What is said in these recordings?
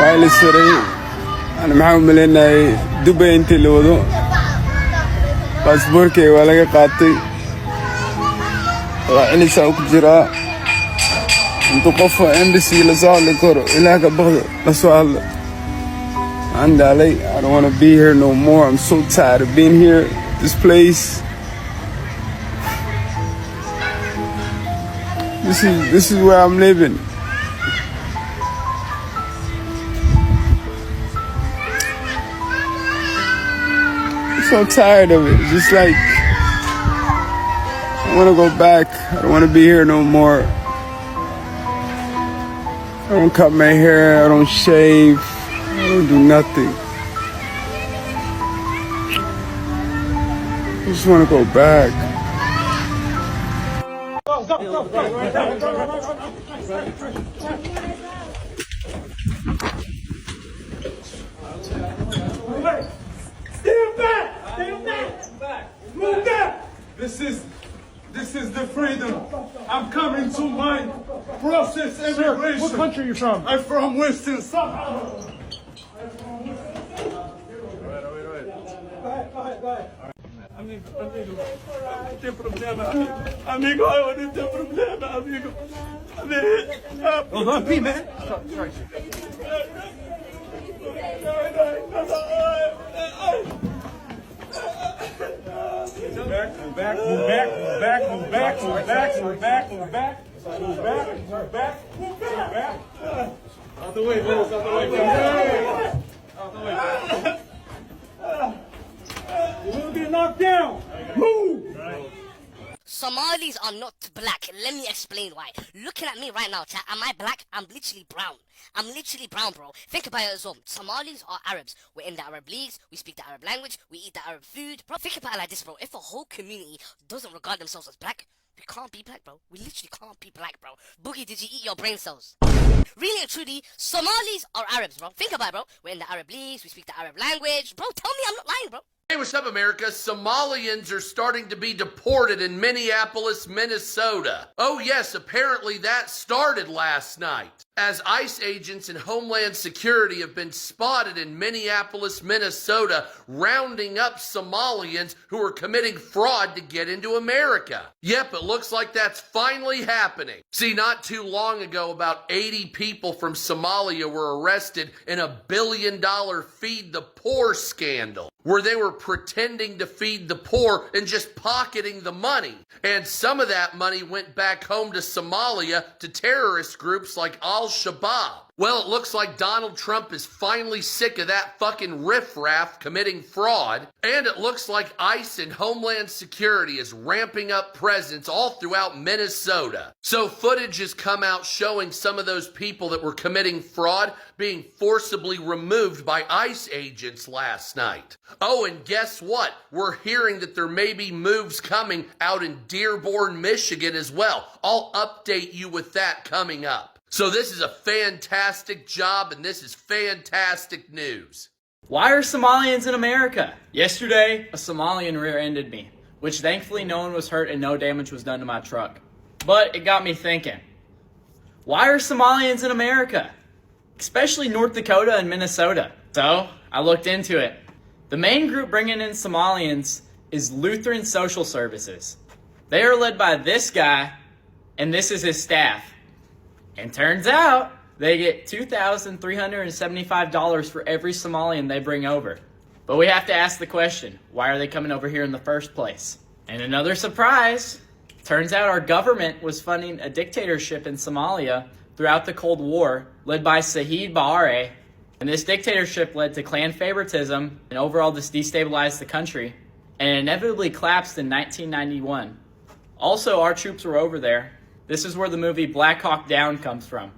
وعلى السريع أنا محاول ملينا دبي أنت اللي وضو باسبوركي ولا قاطي وعلي ساوك جرا أنتو قفوا إمبسي لسؤال لكورو إلا كبغض لسؤال عند علي I don't want to be here no more. I'm so tired of being here. This place. This is where I'm living. I'm so tired of it. It's just like I want to go back. I don't want to be here no more. I don't cut my hair. I don't shave. I don't do nothing. I just want to go back. Stand back! Stand back! Move back! This is the freedom. I'm coming to my process immigration. Sir, what country are you from? I'm from Western Somalia. Amigo, não tem problema, amigo. Amigo, eu não tenho problema, amigo. Amigo. Hold on, Pete, man. Sorry. Move back. Out the way, Bills. Out the way. You're gonna get knocked down. Move. Somalis are not black. Let me explain why. Looking at me right now, chat, am I black? I'm literally brown. I'm literally brown, bro. Think about it as well. Somalis are Arabs. We're in the Arab leagues. We speak the Arab language. We eat the Arab food. Bro, think about it like this, bro. If a whole community doesn't regard themselves as black, we can't be black, bro. We literally can't be black, bro. Boogie, did you eat your brain cells? Really and truly, Somalis are Arabs, bro. Think about it, bro. We're in the Arab leagues. We speak the Arab language. Bro, tell me I'm not lying, bro. Hey, what's up, America? Somalians are starting to be deported in Minneapolis, Minnesota. Oh yes, apparently that started last night, as ICE agents and Homeland Security have been spotted in Minneapolis, Minnesota, rounding up Somalians who are committing fraud to get into America. Yep, it looks like that's finally happening. See, not too long ago, about 80 people from Somalia were arrested in a $1 billion Feed the Poor scandal, where they were pretending to feed the poor and just pocketing the money. And some of that money went back home to Somalia to terrorist groups like Al-Shabaab. Well, it looks like Donald Trump is finally sick of that fucking riffraff committing fraud. And it looks like ICE and Homeland Security is ramping up presence all throughout Minnesota. So footage has come out showing some of those people that were committing fraud being forcibly removed by ICE agents last night. Oh, and guess what? We're hearing that there may be moves coming out in Dearborn, Michigan as well. I'll update you with that coming up. So this is a fantastic job, and this is fantastic news. Why are Somalians in America? Yesterday, a Somalian rear-ended me, which thankfully no one was hurt and no damage was done to my truck. But it got me thinking, why are Somalians in America? Especially North Dakota and Minnesota. So, I looked into it. The main group bringing in Somalians is Lutheran Social Services. They are led by this guy, and this is his staff. And turns out, they get $2,375 for every Somalian they bring over. But we have to ask the question, why are they coming over here in the first place? And another surprise, turns out our government was funding a dictatorship in Somalia throughout the Cold War, led by Saeed Barre. And this dictatorship led to clan favoritism and overall just destabilized the country. And it inevitably collapsed in 1991. Also, our troops were over there. This is where the movie Black Hawk Down comes from.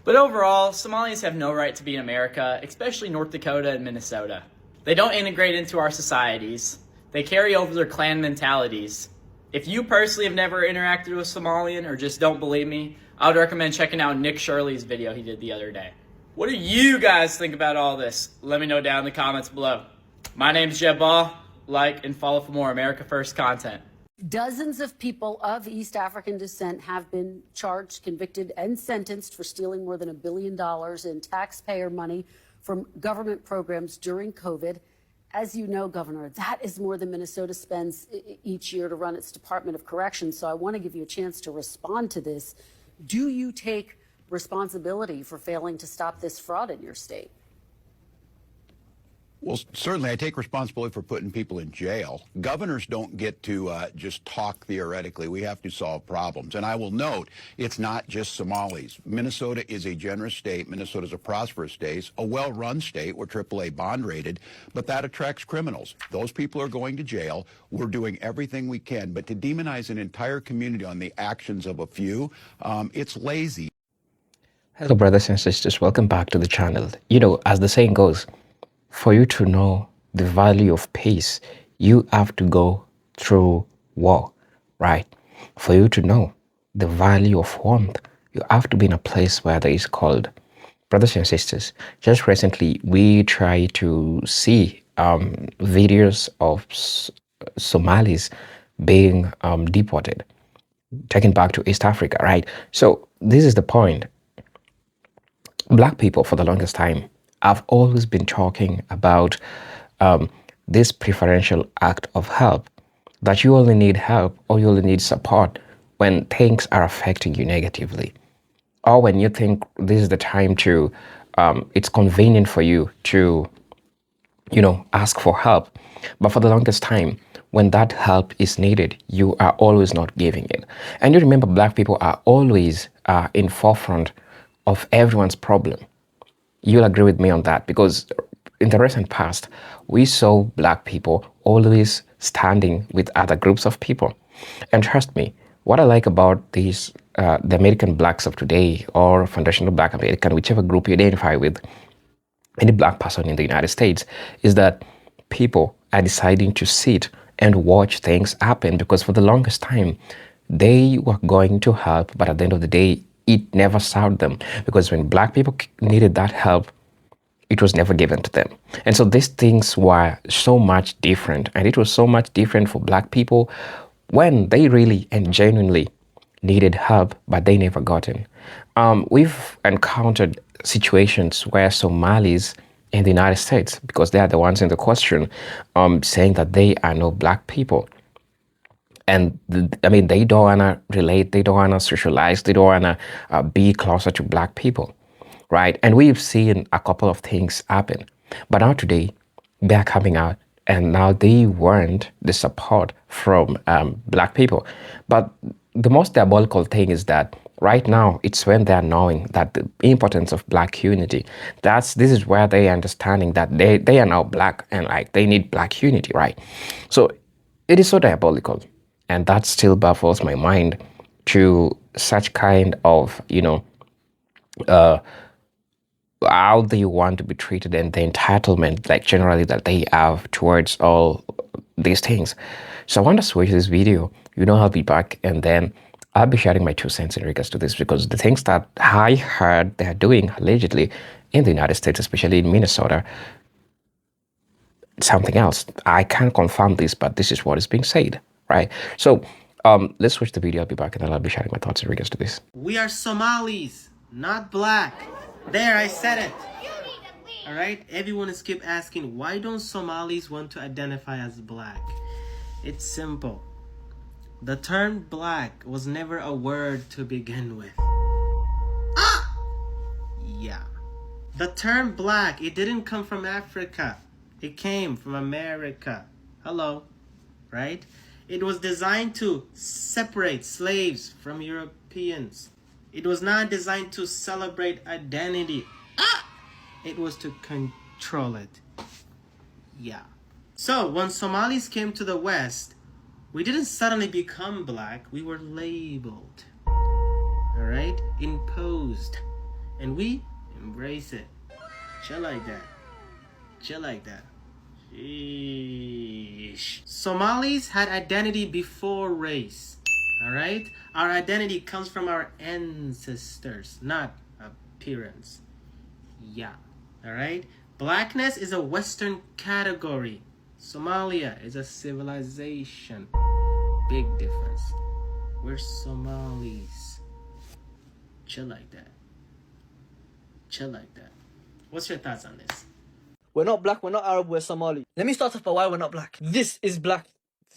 But overall, Somalians have no right to be in America, especially North Dakota and Minnesota. They don't integrate into our societies. They carry over their clan mentalities. If you personally have never interacted with Somalian or just don't believe me, I would recommend checking out Nick Shirley's video he did the other day. What do you guys think about all this? Let me know down in the comments below. My name's Jeb Ball. Like and follow for more America First content. Dozens of people of East African descent have been charged, convicted, and sentenced for stealing more than $1 billion in taxpayer money from government programs during COVID. As you know, Governor, that is more than Minnesota spends each year to run its Department of Corrections. So I want to give you a chance to respond to this. Do you take responsibility for failing to stop this fraud in your state? Well, certainly I take responsibility for putting people in jail. Governors don't get to just talk theoretically. We have to solve problems. And I will note, it's not just Somalis. Minnesota is a generous state. Minnesota is a prosperous state, a well-run state. We're AAA bond rated, but that attracts criminals. Those people are going to jail. We're doing everything we can. But to demonize an entire community on the actions of a few, it's lazy. Hello, brothers and sisters. Welcome back to the channel. You know, as the saying goes, for you to know the value of peace, you have to go through war, right? For you to know the value of warmth, you have to be in a place where there is cold. Brothers and sisters, just recently we tried to see videos of Somalis being deported, taken back to East Africa, right? So this is the point. Black people, for the longest time, I've always been talking about this preferential act of help, that you only need help or you only need support when things are affecting you negatively, or when you think this is the time to, it's convenient for you to, ask for help. But for the longest time, when that help is needed, you are always not giving it. And you remember, Black people are always in forefront of everyone's problem. You'll agree with me on that, because in the recent past, we saw Black people always standing with other groups of people. And trust me, what I like about these, the American Blacks of today, or foundational Black American, whichever group you identify with, any Black person in the United States, is that people are deciding to sit and watch things happen, because for the longest time, they were going to help, but at the end of the day, it never served them, because when Black people needed that help, it was never given to them. And so these things were so much different, and it was so much different for Black people when they really and genuinely needed help, but they never got it. We've encountered situations where Somalis in the United States, because they are the ones in the question, saying that they are no Black people. And they don't want to relate, they don't want to socialize, they don't want to be closer to Black people, right? And we've seen a couple of things happen. But now today, they're coming out, and now they want the support from Black people. But the most diabolical thing is that right now, it's when they're knowing that the importance of Black unity, this is where they're understanding that they are now Black, and like they need Black unity, right? So it is so diabolical. And that still baffles my mind, to such kind of, how they want to be treated, and the entitlement, like generally, that they have towards all these things. So I want to switch this video. I'll be back, and then I'll be sharing my 2 cents in regards to this, because the things that I heard they're doing allegedly in the United States, especially in Minnesota, something else. I can't confirm this, but this is what is being said. Right. So let's switch the video. I'll be back, and then I'll be sharing my thoughts in regards to this. We are Somalis, not Black. There, I said it. All right. Everyone is keep asking, why don't Somalis want to identify as Black? It's simple. The term Black was never a word to begin with. Yeah. The term Black, it didn't come from Africa. It came from America. Hello. Right? It was designed to separate slaves from Europeans. It was not designed to celebrate identity. It was to control it. Yeah. So when Somalis came to the West, we didn't suddenly become Black. We were labeled. All right? Imposed. And we embrace it. Chill like that. Chill like that. Sheesh. Somalis had identity before race. Alright? Our identity comes from our ancestors, not appearance. Yeah. Alright? Blackness is a Western category. Somalia is a civilization. big difference. We're Somalis. Chill like that. Chill like that. What's your thoughts on this? We're not black, we're not Arab, we're Somali. Let me start off by why we're not black. This is black,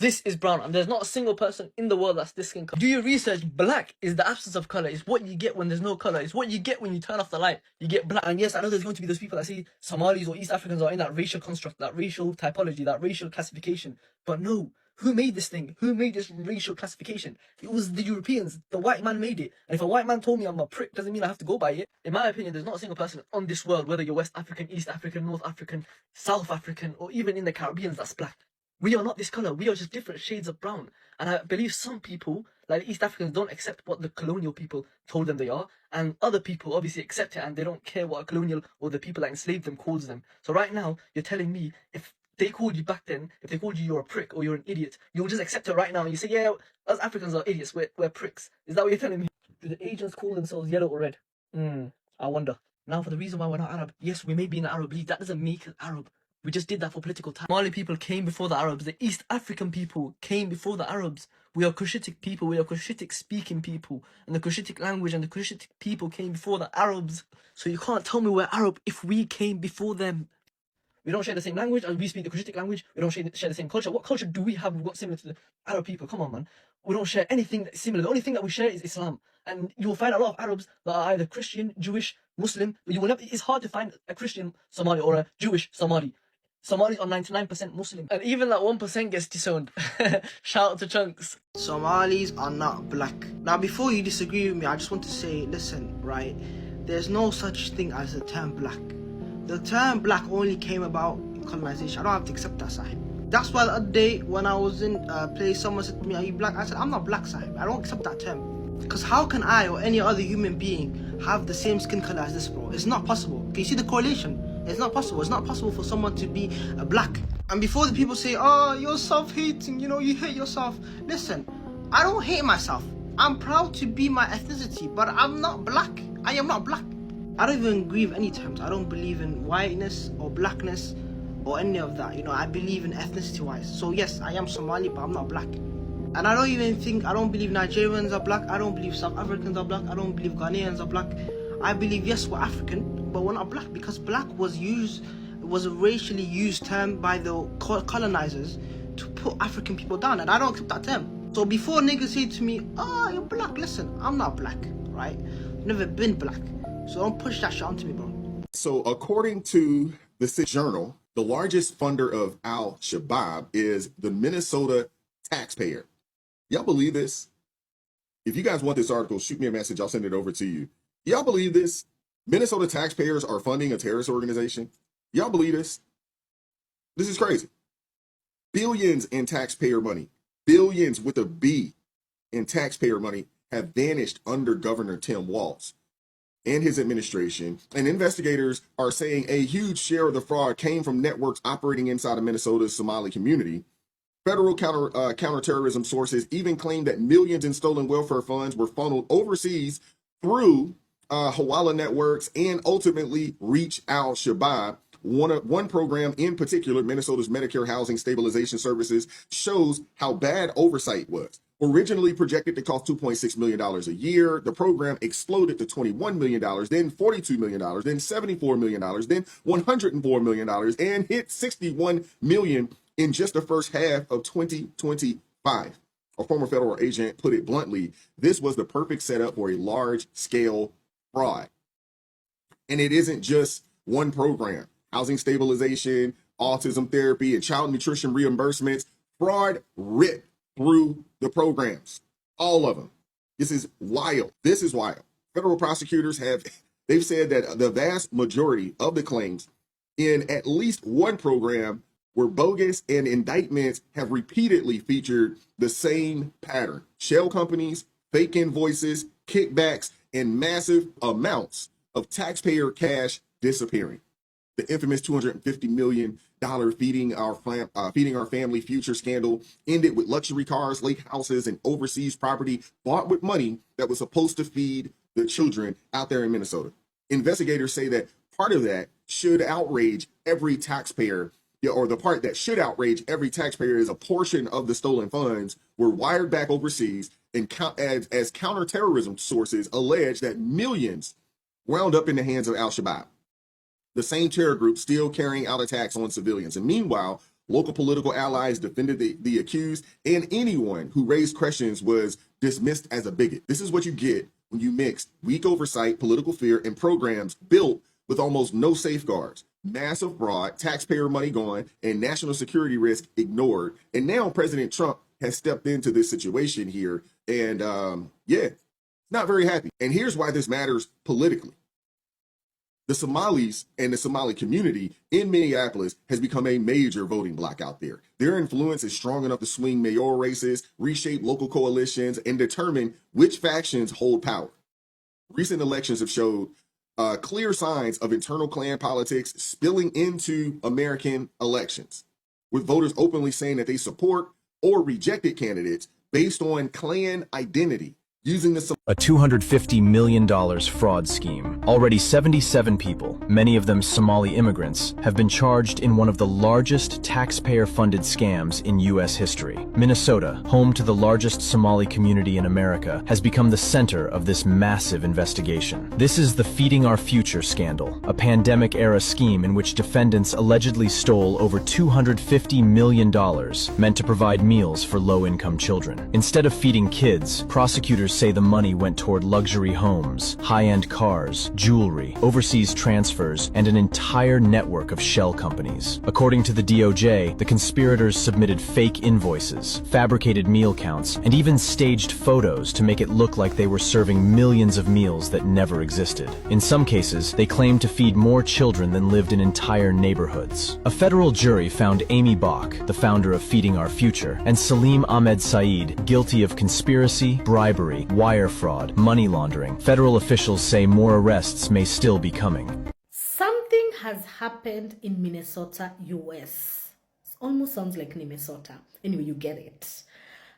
this is brown, and there's not a single person in the world that's this skin color. Do your research. Black is the absence of color. It's what you get when there's no color. It's what you get when you turn off the light. You get black. And yes, I know there's going to be those people that say Somalis or East Africans are in that racial construct, that racial typology, that racial classification. But no. Who made this thing? Who made this racial classification? It was the Europeans. The white man made it. And if a white man told me I'm a prick, doesn't mean I have to go by it. In my opinion, there's not a single person on this world, whether you're West African, East African, North African, South African, or even in the Caribbean, that's black. We are not this color. We are just different shades of brown. And I believe some people, like the East Africans, don't accept what the colonial people told them they are. And other people obviously accept it and they don't care what a colonial or the people that enslaved them calls them. So right now, you're telling me if they called you back then, if they called you you're a prick or you're an idiot, you'll just accept it right now and you say, yeah, us Africans are idiots, we're pricks. Is that what you're telling me? Do the Asians call themselves yellow or red? I wonder. Now for the reason why we're not Arab, yes, we may be in the Arab League, that doesn't make us Arab. We just did that for political time. Somali people came before the Arabs. The East African people came before the Arabs. We are Cushitic people. We are Cushitic speaking people. And the Cushitic language and the Cushitic people came before the Arabs. So you can't tell me we're Arab if we came before them. We don't share the same language, and we speak the Cushitic language. We don't share the same culture. What culture do we have we've got similar to the Arab people? Come on, man. We don't share anything that's similar. The only thing that we share is Islam. And you'll find a lot of Arabs that are either Christian, Jewish, Muslim. But you will never, it's hard to find a Christian Somali or a Jewish Somali. Somalis are 99% Muslim. And even that 1% gets disowned. Shout out to Chunks. Somalis are not black. Now, before you disagree with me, I just want to say, listen, right? There's no such thing as the term black. The term black only came about in colonization. I don't have to accept that side. That's why the other day when I was in a place, someone said to me, are you black? I said, I'm not black side. I don't accept that term. Because how can I or any other human being have the same skin color as this, bro? It's not possible. Can you see the correlation? It's not possible. It's not possible for someone to be a black. And before the people say, oh, you're self-hating, you know, you hate yourself. Listen, I don't hate myself. I'm proud to be my ethnicity, but I'm not black. I am not black. I don't even agree with any terms. I don't believe in whiteness or blackness or any of that. You know, I believe in ethnicity-wise. So yes, I am Somali, but I'm not black. And I don't believe Nigerians are black. I don't believe South Africans are black. I don't believe Ghanaians are black. I believe, yes, we're African, but we're not black because black was a racially used term by the colonizers to put African people down, and I don't accept that term. So before niggas say to me, oh, you're black, listen, I'm not black, right? I've never been black. So don't push that shit onto me, bro. So according to the City Journal, the largest funder of Al-Shabaab is the Minnesota taxpayer. Y'all believe this? If you guys want this article, shoot me a message. I'll send it over to you. Y'all believe this? Minnesota taxpayers are funding a terrorist organization? Y'all believe this? This is crazy. Billions in taxpayer money, billions with a B in taxpayer money have vanished under Governor Tim Walz and his administration. And investigators are saying a huge share of the fraud came from networks operating inside of Minnesota's Somali community. Federal counterterrorism sources even claim that millions in stolen welfare funds were funneled overseas through Hawala networks and ultimately reach Al-Shabaab. One program in particular, Minnesota's Medicare Housing Stabilization Services, shows how bad oversight was. Originally projected to cost $2.6 million a year, the program exploded to $21 million, then $42 million, then $74 million, then $104 million, and hit $61 million in just the first half of 2025. A former federal agent put it bluntly, this was the perfect setup for a large-scale fraud. And it isn't just one program. Housing stabilization, autism therapy, and child nutrition reimbursements. Fraud ripped through the programs. All of them. This is wild. This is wild. Federal prosecutors they've said that the vast majority of the claims in at least one program were bogus, and indictments have repeatedly featured the same pattern. Shell companies, fake invoices, kickbacks, and massive amounts of taxpayer cash disappearing. The infamous $250 million feeding our family future scandal ended with luxury cars, lake houses, and overseas property bought with money that was supposed to feed the children out there in Minnesota. Investigators say that part of that should outrage every taxpayer or the part that should outrage every taxpayer, is a portion of the stolen funds were wired back overseas and as counterterrorism sources allege that millions wound up in the hands of al-Shabaab, the same terror group still carrying out attacks on civilians. And meanwhile, local political allies defended the accused, and anyone who raised questions was dismissed as a bigot. This is what you get when you mix weak oversight, political fear, and programs built with almost no safeguards, massive fraud, taxpayer money gone, and national security risk ignored. And now President Trump has stepped into this situation here, and not very happy. And here's why this matters politically. The Somalis and the Somali community in Minneapolis has become a major voting bloc out there. Their influence is strong enough to swing mayoral races, reshape local coalitions, and determine which factions hold power. Recent elections have showed clear signs of internal clan politics spilling into American elections, with voters openly saying that they support or rejected candidates based on clan identity, using a $250 million fraud scheme. Already 77 people, many of them Somali immigrants, have been charged in one of the largest taxpayer-funded scams in U.S. history. Minnesota, home to the largest Somali community in America, has become the center of this massive investigation. This is the Feeding Our Future scandal, a pandemic-era scheme in which defendants allegedly stole over $250 million meant to provide meals for low-income children. Instead of feeding kids, prosecutors say the money went toward luxury homes, high-end cars, jewelry, overseas transfers, and an entire network of shell companies. According to the DOJ, the conspirators submitted fake invoices, fabricated meal counts, and even staged photos to make it look like they were serving millions of meals that never existed. In some cases, they claimed to feed more children than lived in entire neighborhoods. A federal jury found Amy Bach, the founder of Feeding Our Future, and Salim Ahmed Saeed guilty of conspiracy, bribery, wire fraud, money laundering. Federal officials say more arrests may still be coming. Something has happened in Minnesota, US. It almost sounds like Minnesota. Anyway, you get it.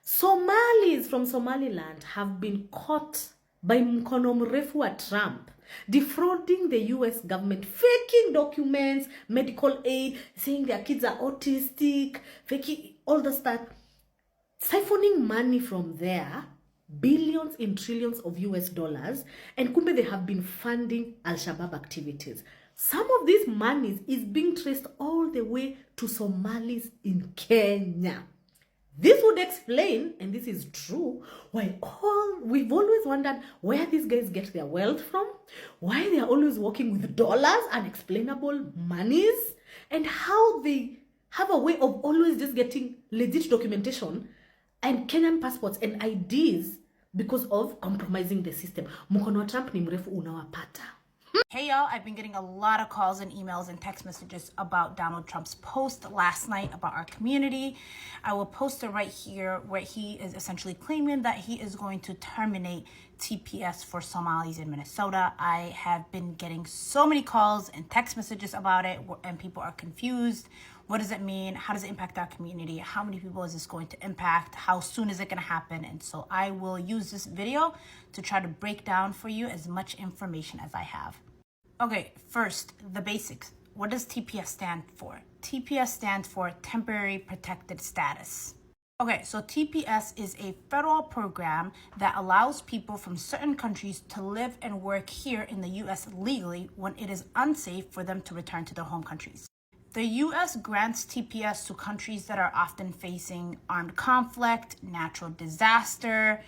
Somalis from Somaliland have been caught by mkono mrefu wa Trump, defrauding the US government, faking documents, medical aid, saying their kids are autistic, faking all the stuff, siphoning money from there, billions in trillions of US dollars, and kumbe they have been funding Al-Shabaab activities. Some of this money is being traced all the way to Somalis in Kenya. This would explain, and this is true, why we've always wondered where these guys get their wealth from, why they are always working with dollars, unexplainable monies, and how they have a way of always just getting legit documentation and Kenyan passports and IDs because of compromising the system. Mkono wa Trump ni mrefu unawapata. Hey y'all, I've been getting a lot of calls and emails and text messages about Donald Trump's post last night about our community. I will post it right here where he is essentially claiming that he is going to terminate TPS for Somalis in Minnesota. I have been getting so many calls and text messages about it, and people are confused. What does it mean? How does it impact our community? How many people is this going to impact? How soon is it going to happen? And so I will use this video to try to break down for you as much information as I have. Okay, first, the basics. What does TPS stand for? TPS stands for Temporary Protected Status. Okay, so TPS is a federal program that allows people from certain countries to live and work here in the U.S. legally when it is unsafe for them to return to their home countries. The U.S. grants TPS to countries that are often facing armed conflict, natural disaster,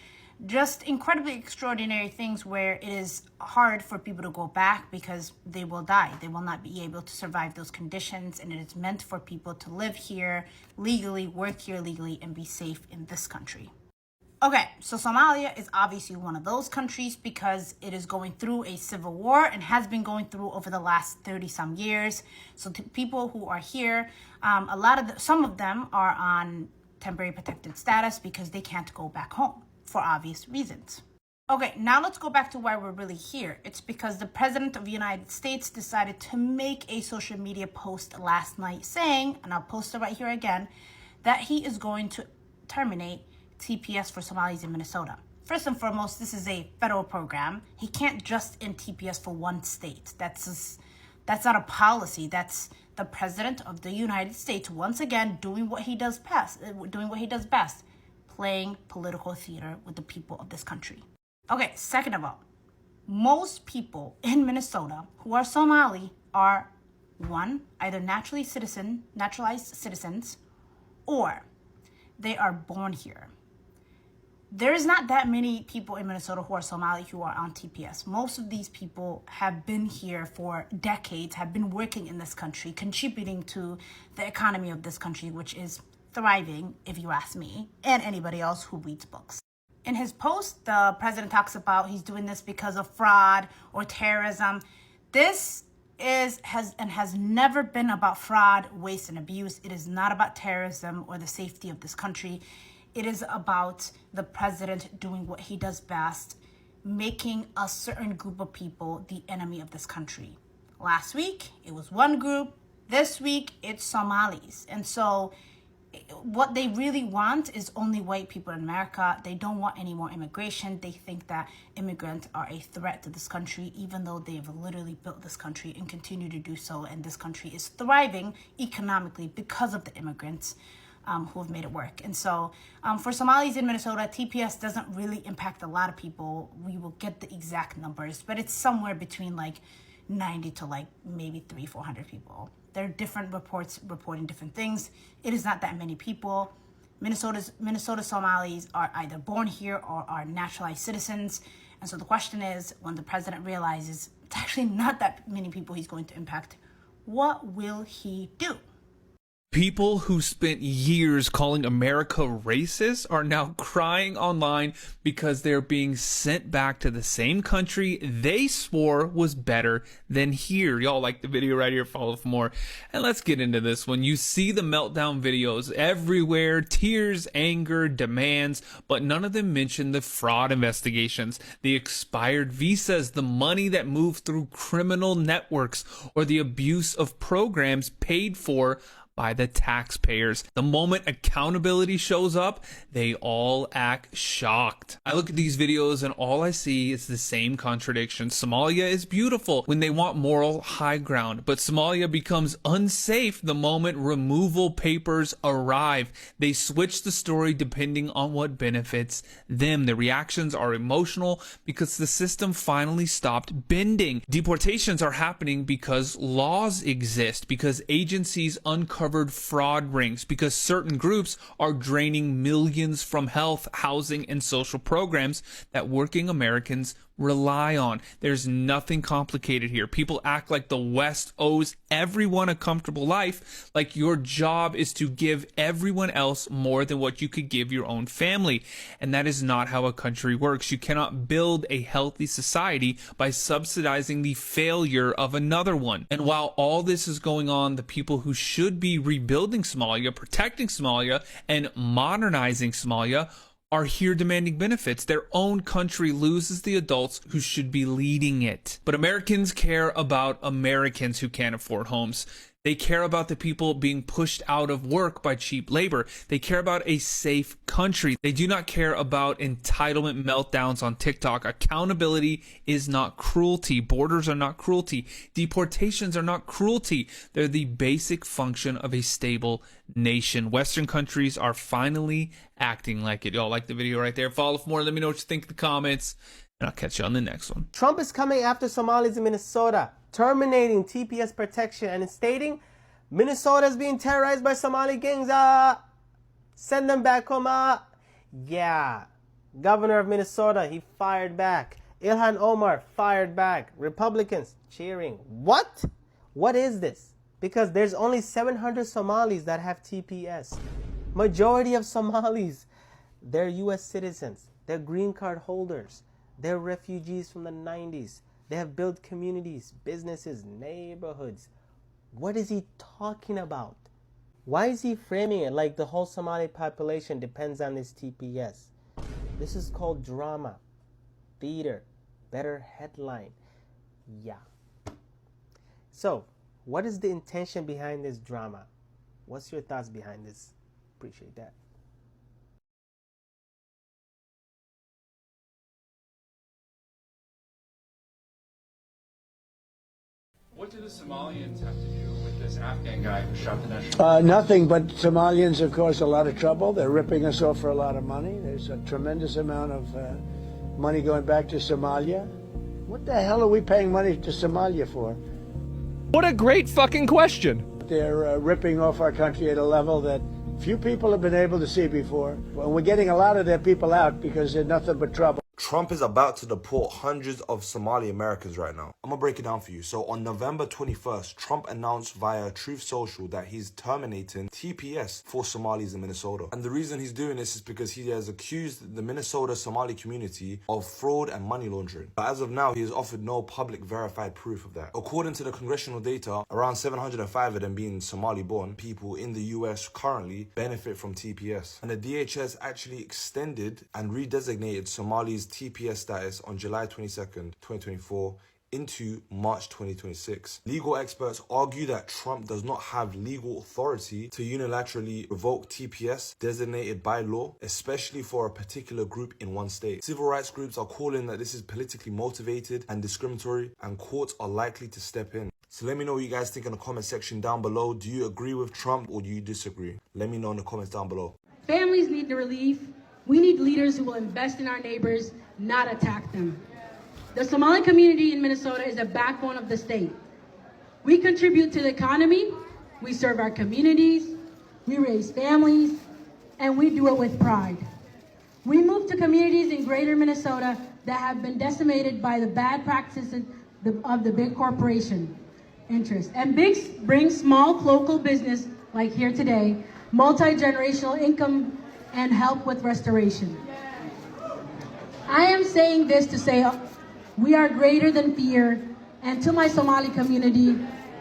just incredibly extraordinary things where it is hard for people to go back because they will die. They will not be able to survive those conditions, and it is meant for people to live here legally, work here legally, and be safe in this country. Okay, so Somalia is obviously one of those countries because it is going through a civil war and has been going through over the last 30-some years. So people who are here, some of them are on temporary protected status because they can't go back home for obvious reasons. Okay, now let's go back to why we're really here. It's because the President of the United States decided to make a social media post last night saying, and I'll post it right here again, that he is going to terminate TPS for Somalis in Minnesota. First and foremost, this is a federal program. He can't just end TPS for one state. That's just That's not a policy. That's the president of the United States once again doing what he does best, playing political theater with the people of this country. Okay, second of all, most people in Minnesota who are Somali are, one, either naturalized citizens, or they are born here. There is not that many people in Minnesota who are Somali who are on TPS. Most of these people have been here for decades, have been working in this country, contributing to the economy of this country, which is thriving, if you ask me, and anybody else who reads books. In his post, the president talks about he's doing this because of fraud or terrorism. This has never been about fraud, waste, and abuse. It is not about terrorism or the safety of this country. It is about the president doing what he does best, making a certain group of people the enemy of this country. Last week, it was one group. This week, it's Somalis. And so what they really want is only white people in America. They don't want any more immigration. They think that immigrants are a threat to this country, even though they've literally built this country and continue to do so. And this country is thriving economically because of the immigrants who have made it work. And so for Somalis in Minnesota, TPS doesn't really impact a lot of people. We will get the exact numbers, but it's somewhere between like 90 to like maybe 300-400 people. There are different reports reporting different things. It is not that many people. Minnesota Somalis are either born here or are naturalized citizens. And so the question is, when the president realizes it's actually not that many people he's going to impact, what will he do? People who spent years calling America racist are now crying online because they're being sent back to the same country they swore was better than here. Y'all like the video right here, follow for more. And let's get into this one. You see the meltdown videos everywhere, tears, anger, demands, but none of them mention the fraud investigations, the expired visas, the money that moved through criminal networks, or the abuse of programs paid for by the taxpayers. The moment accountability shows up, they all act shocked. I look at these videos and all I see is the same contradiction. Somalia is beautiful when they want moral high ground, but Somalia becomes unsafe the moment removal papers arrive. They switch the story depending on what benefits them. The reactions are emotional because the system finally stopped bending. Deportations are happening because laws exist, because agencies uncover fraud rings, because certain groups are draining millions from health, housing, and social programs that working Americans rely on. There's nothing complicated here. People act like the West owes everyone a comfortable life, like your job is to give everyone else more than what you could give your own family. And that is not how a country works. You cannot build a healthy society by subsidizing the failure of another one. And while all this is going on, the people who should be rebuilding Somalia, protecting Somalia, and modernizing Somalia are here demanding benefits. Their own country loses the adults who should be leading it. But Americans care about Americans who can't afford homes. They care about the people being pushed out of work by cheap labor. They care about a safe country. They do not care about entitlement meltdowns on TikTok. Accountability is not cruelty. Borders are not cruelty. Deportations are not cruelty. They're the basic function of a stable nation. Western countries are finally acting like it. Y'all like the video right there? Follow for more. Let me know what you think in the comments, and I'll catch you on the next one. Trump is coming after Somalis in Minnesota, terminating TPS protection and stating Minnesota is being terrorized by Somali gangs. Send them back home. Yeah. Governor of Minnesota, he fired back. Ilhan Omar fired back. Republicans cheering. What? What is this? Because there's only 700 Somalis that have TPS. Majority of Somalis, they're U.S. citizens. They're green card holders. They're refugees from the 90s. They have built communities, businesses, neighborhoods. What is he talking about? Why is he framing it like the whole Somali population depends on this TPS? This is called drama, theater, better headline. Yeah. So, what is the intention behind this drama? What's your thoughts behind this? Appreciate that. What What do the Somalians have to do with this Afghan guy who shot the national? Nothing, but Somalians have caused a lot of trouble. They're ripping us off for a lot of money. There's a tremendous amount of money going back to Somalia. What the hell are we paying money to Somalia for? What a great fucking question. They're ripping off our country at a level that few people have been able to see before. Well, we're getting a lot of their people out because they're nothing but trouble. Trump is about to deport hundreds of Somali Americans right now. I'm gonna break it down for you. So on November 21st, Trump announced via Truth Social that he's terminating TPS for Somalis in Minnesota. And the reason he's doing this is because he has accused the Minnesota Somali community of fraud and money laundering. But as of now, he has offered no public verified proof of that. According to the congressional data, around 705 of them being Somali-born people in the US currently benefit from TPS. And the DHS actually extended and redesignated Somali's TPS status on July 22nd, 2024 into March 2026. Legal experts argue that Trump does not have legal authority to unilaterally revoke TPS designated by law, especially for a particular group in one state. Civil rights groups are calling that this is politically motivated and discriminatory, and courts are likely to step in. So let me know what you guys think in the comment section down below. Do you agree with Trump or do you disagree? Let me know in the comments down below. Families need the relief. We need leaders who will invest in our neighbors, not attack them. The Somali community in Minnesota is the backbone of the state. We contribute to the economy, we serve our communities, we raise families, and we do it with pride. We move to communities in greater Minnesota that have been decimated by the bad practices of the big corporation interests. And big brings small local business, like here today, multi-generational income, and help with restoration. I am saying this to say we are greater than fear, and to my Somali community,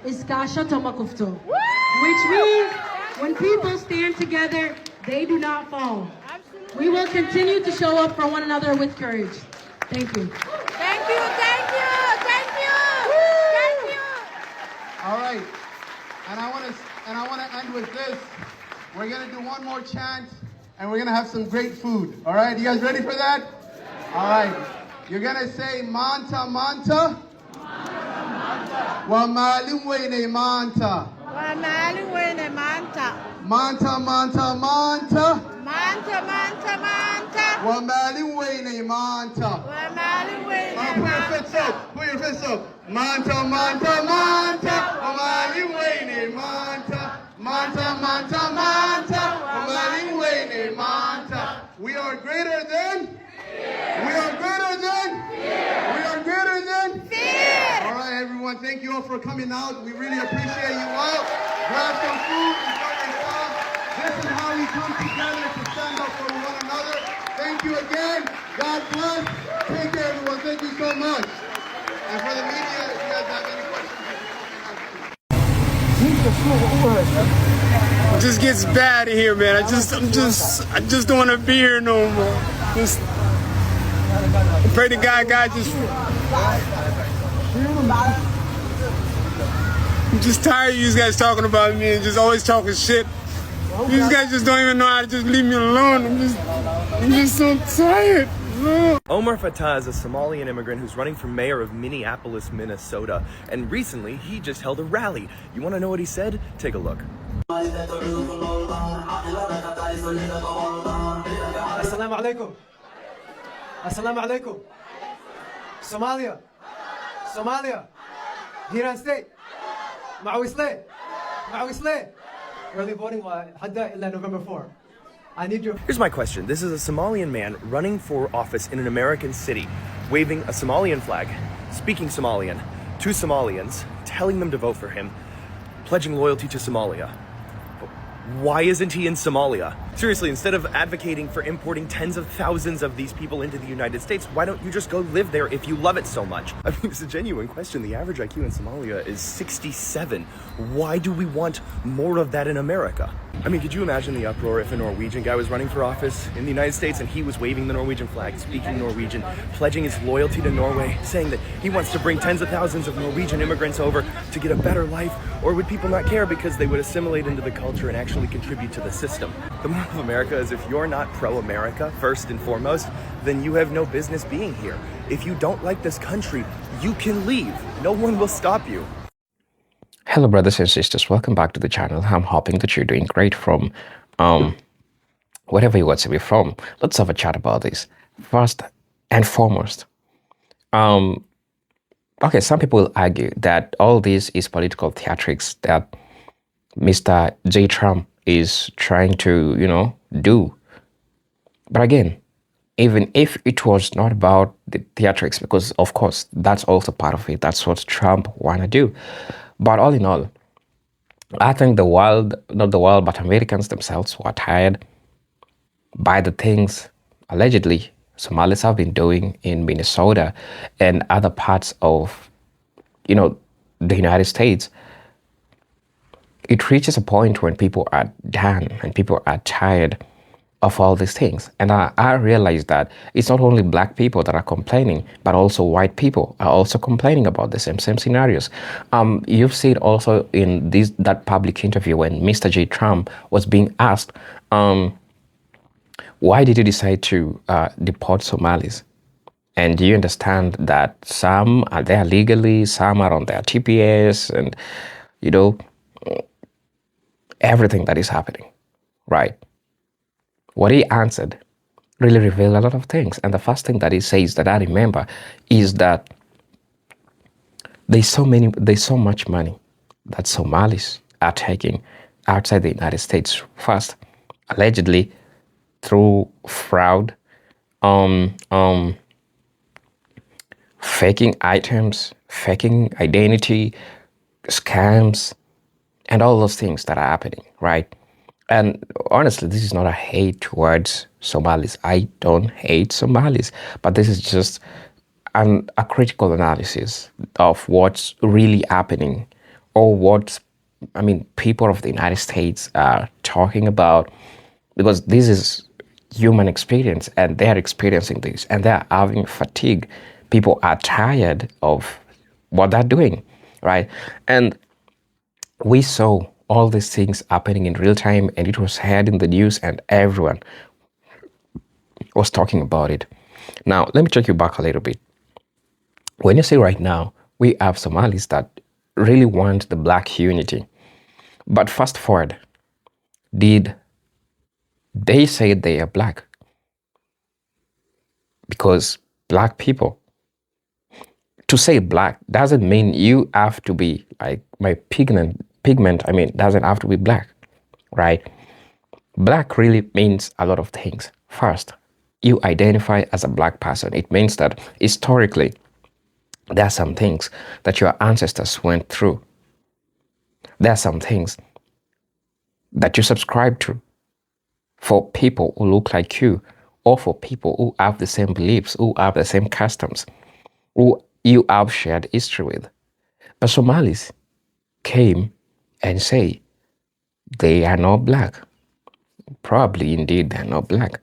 iskasha tomakufto, which means when people stand together, they do not fall. We will continue to show up for one another with courage. Thank you. Thank you, thank you, thank you, thank you. All right, and I want to end with this. We're gonna do one more chant, and we're gonna have some great food. All right, you guys ready for that? All right, you're gonna say Manta Manta. Wa malim wene Manta. Wa malim wene Manta. Manta Manta Manta. Manta Manta Manta. Wa malim wene Manta. Wa malim wene Manta. Put your fists up. Manta Manta Manta. Wa malim wene Manta. Manta Manta Manta. Wa malim wene Manta. We are greater than. We are greater than. We are greater than. Fear. All right, everyone. Thank you all for coming out. We really appreciate you all. Grab some food, enjoy yourself. This is how we come together to stand up for one another. Thank you again. God bless. Take care, everyone. Thank you so much. And for the media, if you guys have any questions. It just gets bad here, man. I just don't want to be here no more. Just I pray to God just. I'm just tired of you guys talking about me and just always talking shit. You guys just don't even know how to just leave me alone. I'm just so tired. Omar Fattah is a Somalian immigrant who's running for mayor of Minneapolis, Minnesota. And recently, he just held a rally. You want to know what he said? Take a look. Assalamu alaikum. Assalamu alaikum. Somalia. Somalia. Hiran State. Ma'awisle. Ma'awisle. Early voting hadda illa November 4. I need your... Here's my question. This is a Somalian man running for office in an American city, waving a Somalian flag, speaking Somalian to Somalians, telling them to vote for him, pledging loyalty to Somalia. Why isn't he in Somalia? Seriously, instead of advocating for importing tens of thousands of these people into the United States, why don't you just go live there if you love it so much? I mean, it's a genuine question. The average IQ in Somalia is 67. Why do we want more of that in America? I mean, could you imagine the uproar if a Norwegian guy was running for office in the United States and he was waving the Norwegian flag, speaking Norwegian, pledging his loyalty to Norway, saying that he wants to bring tens of thousands of Norwegian immigrants over to get a better life? Or would people not care because they would assimilate into the culture and actually contribute to the system? The moral of America is if you're not pro-America, first and foremost, then you have no business being here. If you don't like this country, you can leave. No one will stop you. Hello, brothers and sisters. Welcome back to the channel. I'm hoping that you're doing great from whatever you want to be from. Let's have a chat about this. First and foremost, okay, some people will argue that all this is political theatrics that Mr. J. Trump is trying to, do. But again, even if it was not about the theatrics, because of course that's also part of it, that's what Trump want to do. But all in all, I think the world, not the world, but Americans themselves were tired by the things allegedly Somalis have been doing in Minnesota and other parts of, the United States. It reaches a point when people are done and people are tired of all these things. And I realized that it's not only black people that are complaining, but also white people are also complaining about the same scenarios. You've seen also in that public interview when Mr. J. Trump was being asked, why did you decide to deport Somalis? And do you understand that some are there legally, some are on their TPS, and, everything that is happening, right? What he answered really revealed a lot of things. And the first thing that he says that I remember is that there's so much money that Somalis are taking outside the United States. First, allegedly through fraud, faking items, faking identity, scams, and all those things that are happening, right? And honestly, this is not a hate towards Somalis. I don't hate Somalis, but this is just a critical analysis of what's really happening, or what, people of the United States are talking about, because this is human experience and they're experiencing this and they're having fatigue. People are tired of what they're doing, right? And we saw all these things happening in real time, and it was heard in the news and everyone was talking about it. Now, let me take you back a little bit. When you say right now, we have Somalis that really want the black unity. But fast forward, did they say they are black? Because black people, to say black doesn't mean you have to be like my pigment, doesn't have to be black, right? Black really means a lot of things. First, you identify as a black person. It means that historically, there are some things that your ancestors went through. There are some things that you subscribe to for people who look like you, or for people who have the same beliefs, who have the same customs, who you have shared history with. But Somalis came and say they are not black. Probably indeed they're not black.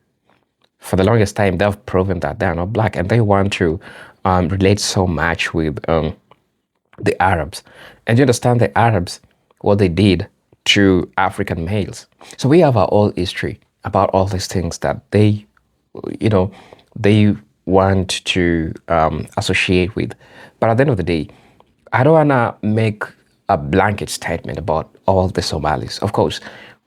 For the longest time, they've proven that they're not black, and they want to relate so much with the Arabs. And you understand the Arabs, what they did to African males. So we have our whole history about all these things that they, they want to associate with. But at the end of the day, I don't want to make a blanket statement about all the Somalis. Of course,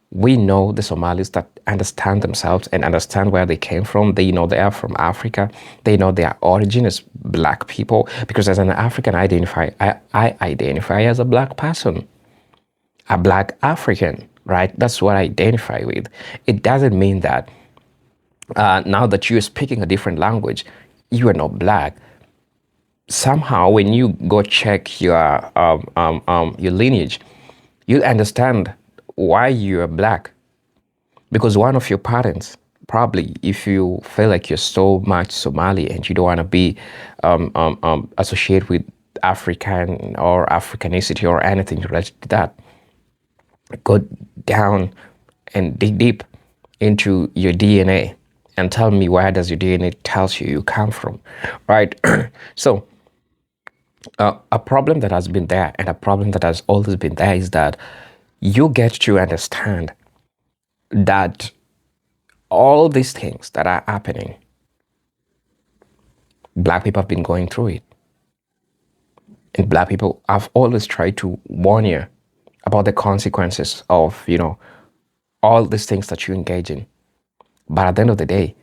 we know the Somalis that understand themselves and understand where they came from. They know they are from Africa. They know their origin is black people. Because as an African, I identify as a black person, a black African, right? That's what I identify with. It doesn't mean that now that you're speaking a different language, you are not black. Somehow, when you go check your lineage, you'll understand why you are black. Because one of your parents, probably, if you feel like you're so much Somali and you don't want to be associated with African or Africanicity or anything related to that, go down and dig deep into your DNA and tell me where does your DNA tells you come from, right? So a problem that has been there, and a problem that has always been there, is that you get to understand that all these things that are happening, black people have been going through it. And black people, I've always tried to warn you about the consequences of, all these things that you engage in. But at the end of the day,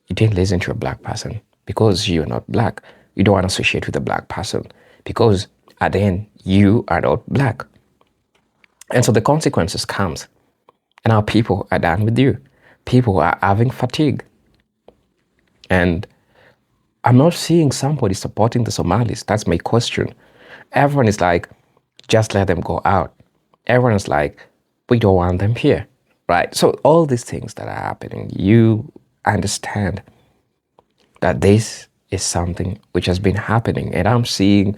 you didn't listen to a black person because you're not black. You don't want to associate with a black person because at the end, you are not black. And so the consequences comes. And our people are done with you. People are having fatigue. And I'm not seeing somebody supporting the Somalis. That's my question. Everyone is like, just let them go out. Everyone is like, we don't want them here, right? So all these things that are happening, you understand that this is something which has been happening. And I'm seeing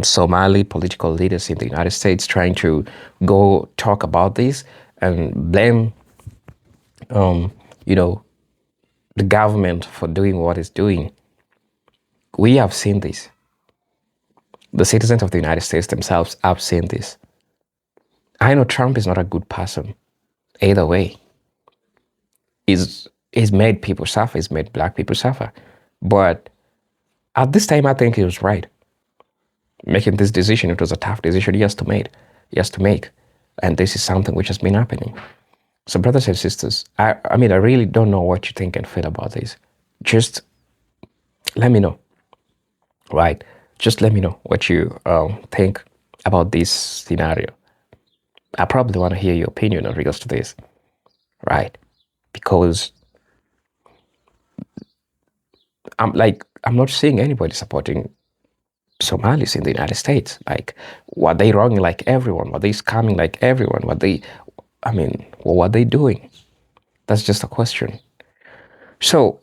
Somali political leaders in the United States trying to go talk about this and blame, the government for doing what it's doing. We have seen this. The citizens of the United States themselves have seen this. I know Trump is not a good person. Either way. He's made people suffer. He's made black people suffer. But at this time, I think he was right. Making this decision, it was a tough decision he has to make. And this is something which has been happening. So brothers and sisters, I really don't know what you think and feel about this. Just let me know, right? Just let me know what you think about this scenario. I probably want to hear your opinion in regards to this, right? Because I'm not seeing anybody supporting Somalis in the United States. Like, were they wrong like everyone? Were they scamming like everyone? What were they doing? That's just a question. So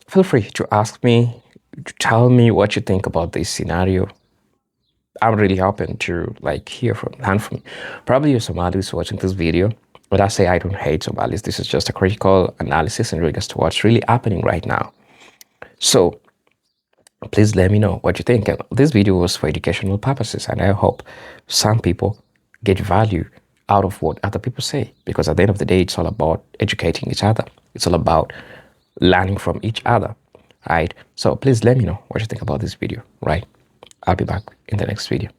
feel free to ask me, to tell me what you think about this scenario. I'm really open to learn from you. Probably you're Somalis watching this video, but I say I don't hate Somalis. This is just a critical analysis in regards to what's really happening right now. So please let me know what you think. And this video was for educational purposes, and I hope some people get value out of what other people say, because at the end of the day, it's all about educating each other. It's all about learning from each other, right? So please let me know what you think about this video, right? I'll be back in the next video.